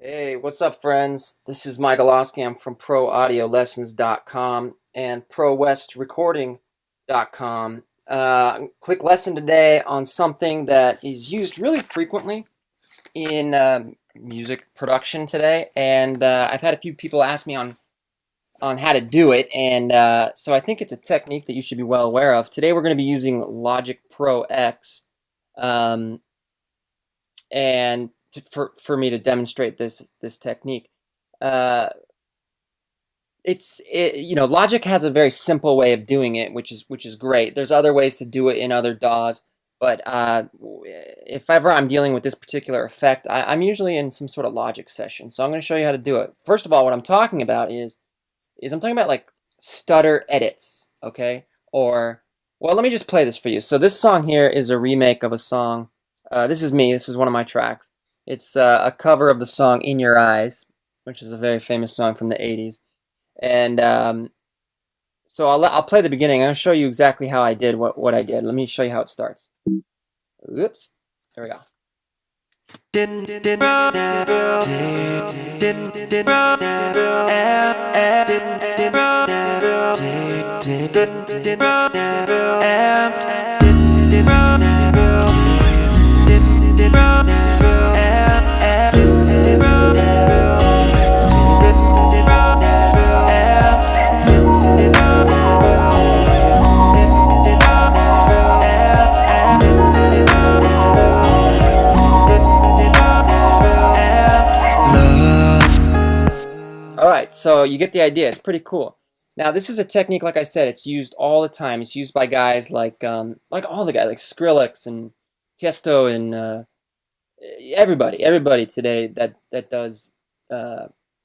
Hey, what's up, friends? This is Michael Oskam from ProAudioLessons.com and ProWestRecording.com. Quick lesson today on something that is used really frequently in music production today, and I've had a few people ask me on how to do it, and so I think it's a technique that you should be well aware of. Today we're going to be using Logic Pro X, um, and for me to demonstrate this technique. Uh, Logic has a very simple way of doing it, which is great. There's other ways to do it in other DAWs, but if ever I'm dealing with this particular effect, I'm usually in some sort of Logic session. So I'm going to show you how to do it. First of all, what I'm talking about is I'm talking about like stutter edits, okay? Or, well, let me just play this for you. So this song here is a remake of a song. This is me. This is one of my tracks. It's a cover of the song "In Your Eyes," which is a very famous song from the '80s. And so I'll play the beginning. I'm going to show you exactly how I did what I did. Let me show you how it starts. Oops. There we go. Alright, so you get the idea. It's pretty cool. Now, this is a technique, like I said, it's used all the time. It's used by guys like all the guys, like Skrillex and Tiesto and everybody today that does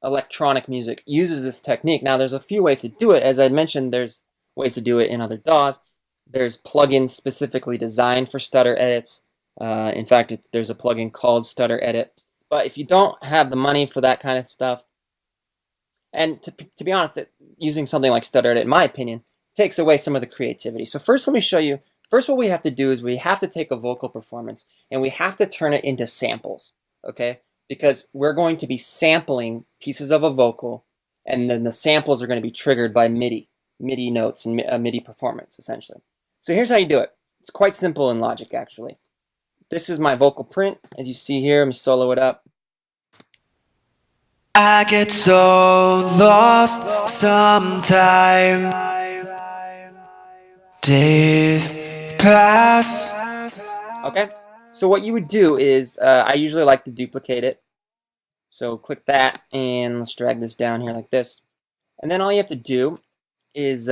electronic music uses this technique. Now, there's a few ways to do it. As I mentioned, there's ways to do it in other DAWs. There's plugins specifically designed for stutter edits. In fact, there's a plugin called Stutter Edit. But if you don't have the money for that kind of stuff, and to be honest, using something like Stutter Edit, in my opinion, takes away some of the creativity. So first, let me show you. First, what we have to do is we have to take a vocal performance and we have to turn it into samples, okay? Because we're going to be sampling pieces of a vocal, and then the samples are going to be triggered by MIDI notes and a MIDI performance, essentially. So here's how you do it. It's quite simple in Logic, actually. This is my vocal print, as you see here. Let me solo it up. I get so lost sometimes. Days pass. Okay, so what you would do is, I usually like to duplicate it. So click that, and let's drag this down here like this. And then all you have to do is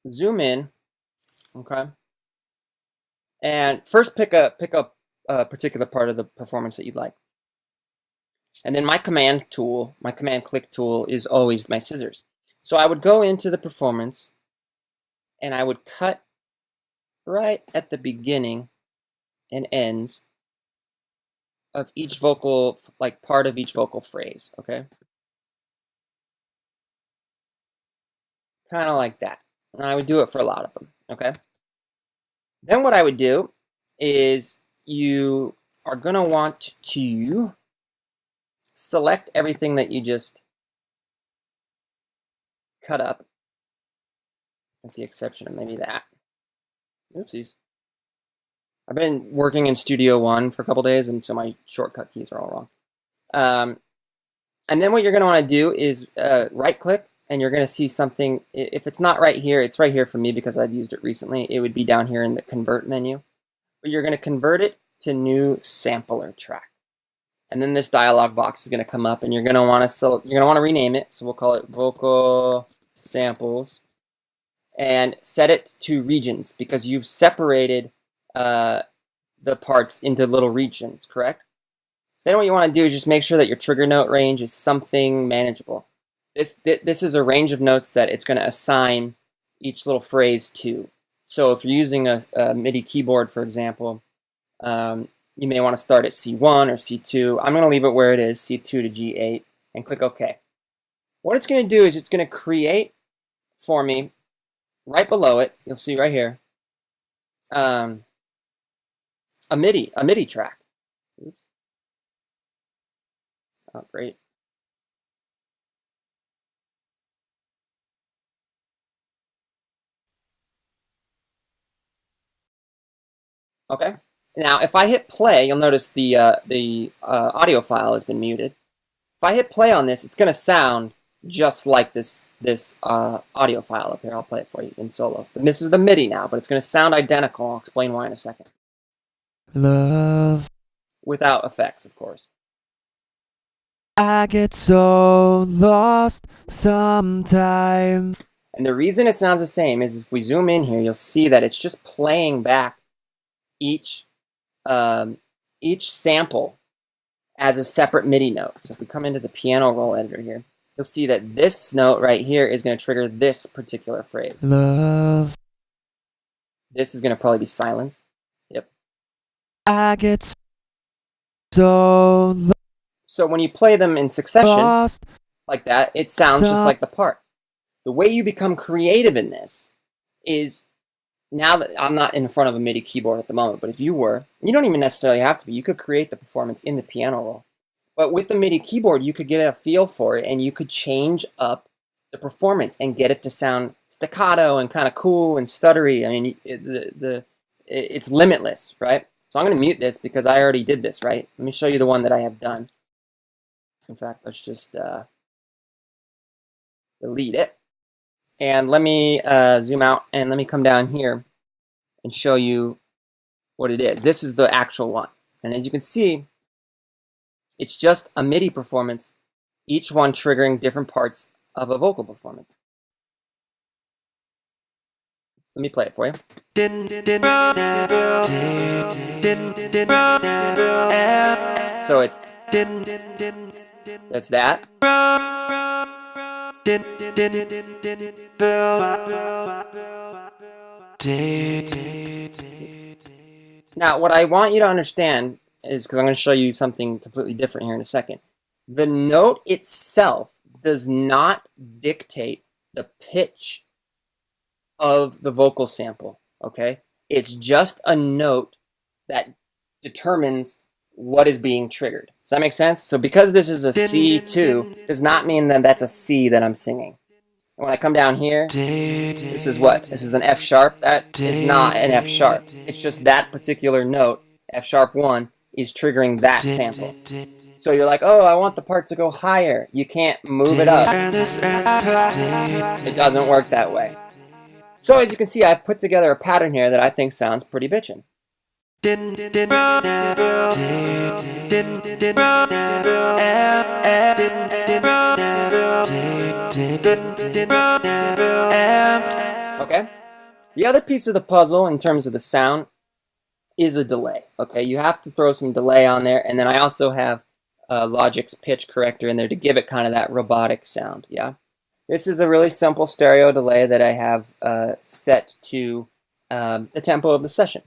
zoom in, okay? And first pick up a particular part of the performance that you'd like. And then my command click tool is always my scissors. So I would go into the performance and I would cut right at the beginning and ends of each vocal, like part of each vocal phrase, okay? Kind of like that. And I would do it for a lot of them, okay? Then what I would do is you are going to want to select everything that you just cut up, with the exception of maybe that. Oopsies. I've been working in Studio One for a couple days, and so my shortcut keys are all wrong. And then what you're going to want to do is right-click, and you're going to see something. If it's not right here, it's right here for me because I've used it recently. It would be down here in the Convert menu. But you're going to convert it to New Sampler Track. And then this dialog box is going to come up, and you're going to want to rename it. So we'll call it Vocal Samples, and set it to regions because you've separated the parts into little regions, correct? Then what you want to do is just make sure that your trigger note range is something manageable. This is a range of notes that it's going to assign each little phrase to. So if you're using a MIDI keyboard, for example, you may want to start at C1 or C2. I'm going to leave it where it is, C2 to G8, and click OK. What it's going to do is it's going to create for me, right below it, you'll see right here, a MIDI track. Oops. Oh, great. Okay. Now, if I hit play, you'll notice the audio file has been muted. If I hit play on this, it's going to sound just like this audio file up here. I'll play it for you in solo. And this is the MIDI now, but it's going to sound identical. I'll explain why in a second. Love, Without effects, of course. I get so lost sometimes. And the reason it sounds the same is if we zoom in here, you'll see that it's just playing back each sample as a separate MIDI note. So if we come into the piano roll editor here, you'll see that this note right here is going to trigger this particular phrase. Love, This is going to probably be silence. Yep. I get so So when you play them in succession, lost. like that, it sounds just like the part. The way you become creative in this is, now that I'm not in front of a MIDI keyboard at the moment, but if you were, you don't even necessarily have to be. You could create the performance in the piano roll. But with the MIDI keyboard, you could get a feel for it, and you could change up the performance and get it to sound staccato and kind of cool and stuttery. I mean, it's limitless, right? So I'm going to mute this because I already did this, right? Let me show you the one that I have done. In fact, let's just delete it. And let me zoom out and let me come down here and show you what it is. This is the actual one. And as you can see, it's just a MIDI performance, each one triggering different parts of a vocal performance. Let me play it for you. So that's that. Now, what I want you to understand is, because I'm going to show you something completely different here in a second, the note itself does not dictate the pitch of the vocal sample, okay? It's just a note that determines what is being triggered. Does that make sense? So because this is a C2, does not mean that that's a C that I'm singing. And when I come down here, this is what? This is an F sharp. That is not an F sharp. It's just that particular note, F sharp 1, is triggering that sample. So you're like, oh, I want the part to go higher. You can't move it up. It doesn't work that way. So as you can see, I've put together a pattern here that I think sounds pretty bitchin'. Okay? The other piece of the puzzle in terms of the sound is a delay. Okay, you have to throw some delay on there, and then I also have Logic's pitch corrector in there to give it kind of that robotic sound. Yeah, this is a really simple stereo delay that I have set to the tempo of the session.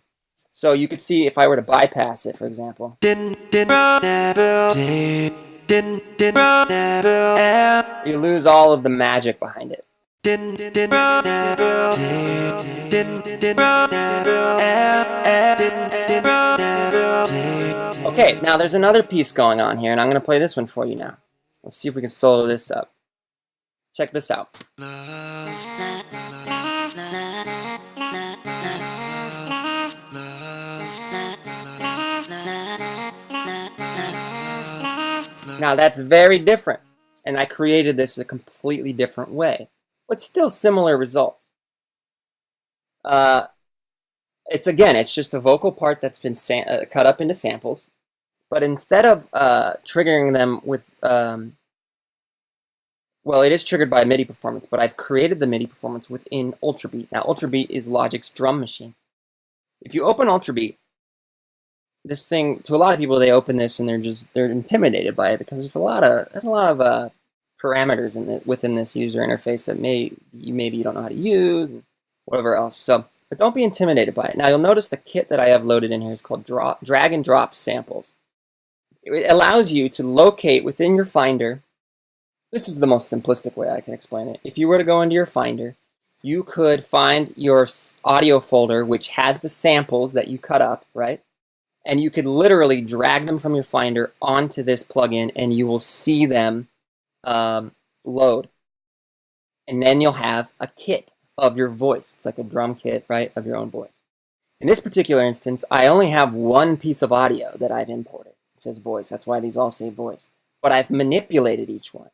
So you could see if I were to bypass it, for example, you lose all of the magic behind it. Okay, now there's another piece going on here, and I'm going to play this one for you now. Let's see if we can solo this up. Check this out. Now that's very different, and I created this a completely different way, but still similar results. It's just a vocal part that's been cut up into samples, but instead of triggering them with, well, it is triggered by MIDI performance, but I've created the MIDI performance within Ultrabeat. Now, Ultrabeat is Logic's drum machine. If you open Ultrabeat, this thing, to a lot of people, they open this and they're intimidated by it because there's a lot of parameters within this user interface that maybe you don't know how to use and whatever else. So, but don't be intimidated by it. Now you'll notice the kit that I have loaded in here is called drag and drop samples. It allows you to locate within your Finder. This is the most simplistic way I can explain it. If you were to go into your Finder, you could find your audio folder which has the samples that you cut up, right? And you could literally drag them from your Finder onto this plugin, and you will see them load. And then you'll have a kit of your voice. It's like a drum kit, right, of your own voice. In this particular instance, I only have one piece of audio that I've imported. It says voice. That's why these all say voice. But I've manipulated each one.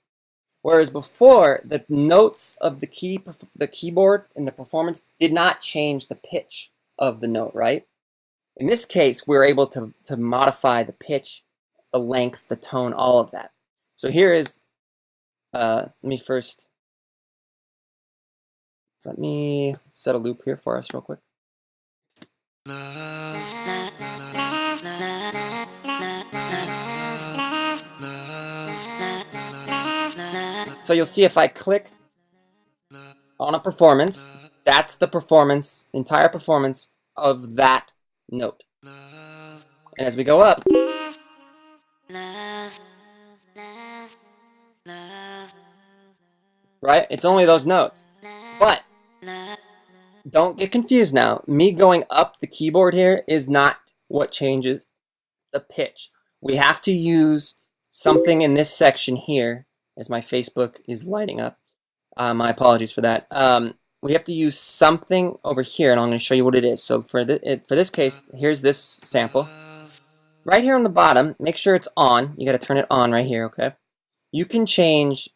Whereas before, the notes of the keyboard and the performance did not change the pitch of the note, right? In this case, we're able to modify the pitch, the length, the tone, all of that. So here is, let me set a loop here for us real quick. So you'll see if I click on a performance, that's the performance, entire performance of that note. And as we go up, right, it's only those notes. But don't get confused now. Me going up the keyboard here is not what changes the pitch. We have to use something in this section here, as my Facebook is lighting up. My apologies for that. We have to use something over here, and I'm going to show you what it is. So for this case, here's this sample. Right here on the bottom, make sure it's on. You got to turn it on right here, okay? You can change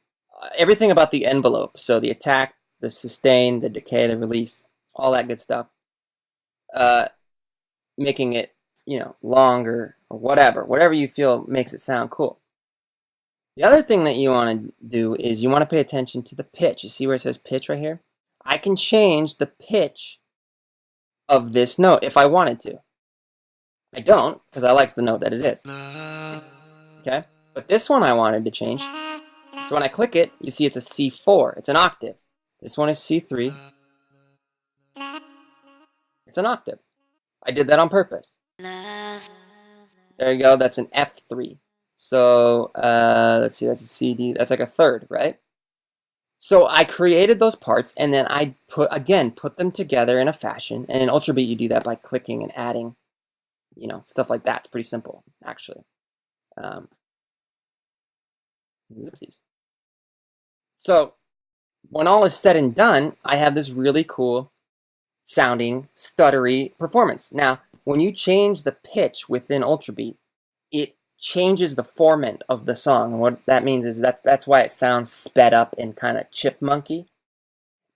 everything about the envelope. So the attack, the sustain, the decay, the release, all that good stuff. Making it, longer or whatever you feel makes it sound cool. The other thing that you want to do is you want to pay attention to the pitch. You see where it says pitch right here? I can change the pitch of this note if I wanted to. I don't, because I like the note that it is. Okay? But this one I wanted to change. So when I click it, you see it's a C4. It's an octave. This one is C3. It's an octave. I did that on purpose. There you go. That's an F3. So let's see. That's a CD. That's like a third, right? So I created those parts, and then I put them together in a fashion. And in Ultrabeat, you do that by clicking and adding, stuff like that. It's pretty simple, actually. Oopsies. So when all is said and done, I have this really cool sounding stuttery performance. Now, when you change the pitch within Ultrabeat, it changes the format of the song. And what that means is that's why it sounds sped up and kind of chipmunky.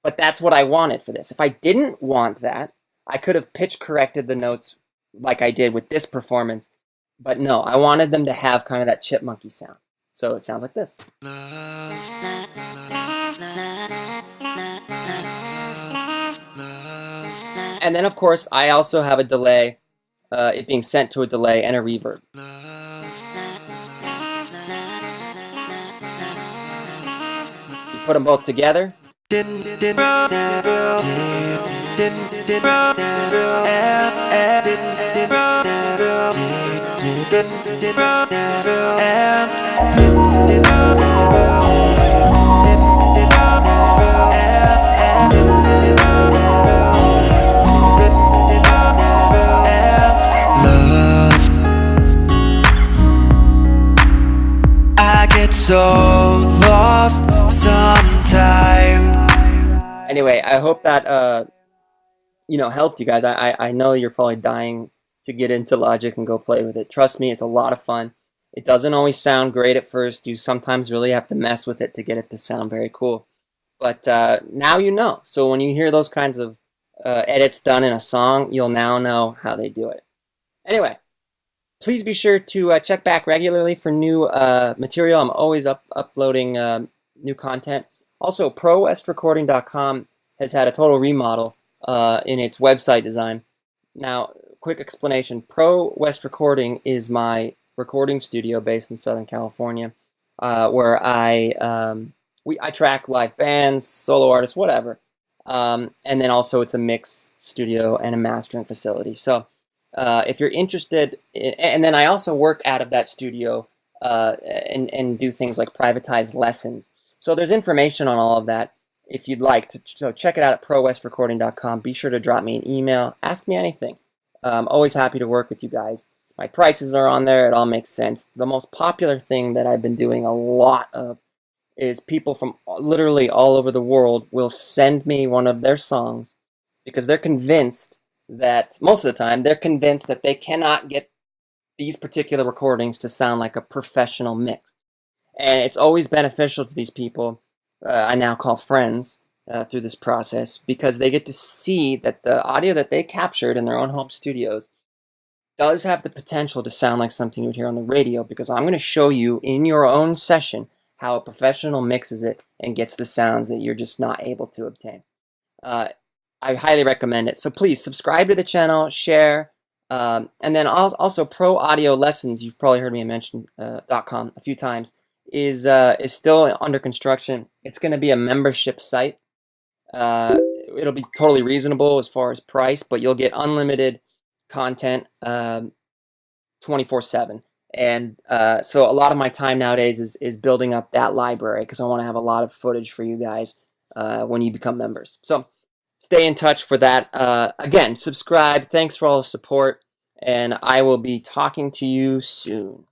But that's what I wanted for this. If I didn't want that, I could have pitch corrected the notes like I did with this performance. But no, I wanted them to have kind of that chipmunky sound. So it sounds like this. And then, of course, I also have a delay, it being sent to a delay and a reverb. You put them both together. So lost sometime. Anyway, I hope that helped you guys. I know you're probably dying to get into Logic and go play with it. Trust me, it's a lot of fun. It doesn't always sound great at first. You sometimes really have to mess with it to get it to sound very cool. But now you know. So when you hear those kinds of edits done in a song, you'll now know how they do it. Anyway, please be sure to check back regularly for new material. I'm always uploading new content. Also, ProWestRecording.com has had a total remodel in its website design. Now, quick explanation. Pro West Recording is my recording studio based in Southern California, where I track live bands, solo artists, whatever. And then also it's a mix studio and a mastering facility. So if you're interested, and then I also work out of that studio and do things like privatized lessons. So there's information on all of that if you'd like to. So check it out at ProWestRecording.com. Be sure to drop me an email. Ask me anything. I'm always happy to work with you guys. My prices are on there. It all makes sense. The most popular thing that I've been doing a lot of is people from literally all over the world will send me one of their songs because they're convinced that, most of the time, they're convinced that they cannot get these particular recordings to sound like a professional mix. And it's always beneficial to these people, I now call friends, through this process, because they get to see that the audio that they captured in their own home studios does have the potential to sound like something you'd hear on the radio, because I'm going to show you in your own session how a professional mixes it and gets the sounds that you're just not able to obtain. I highly recommend it. So please subscribe to the channel, share, and then also Pro Audio Lessons, you've probably heard me mention .com a few times, is still under construction. It's going to be a membership site. It'll be totally reasonable as far as price, but you'll get unlimited content 24/7. And so a lot of my time nowadays is building up that library, because I want to have a lot of footage for you guys when you become members. So stay in touch for that. Again, subscribe. Thanks for all the support, and I will be talking to you soon.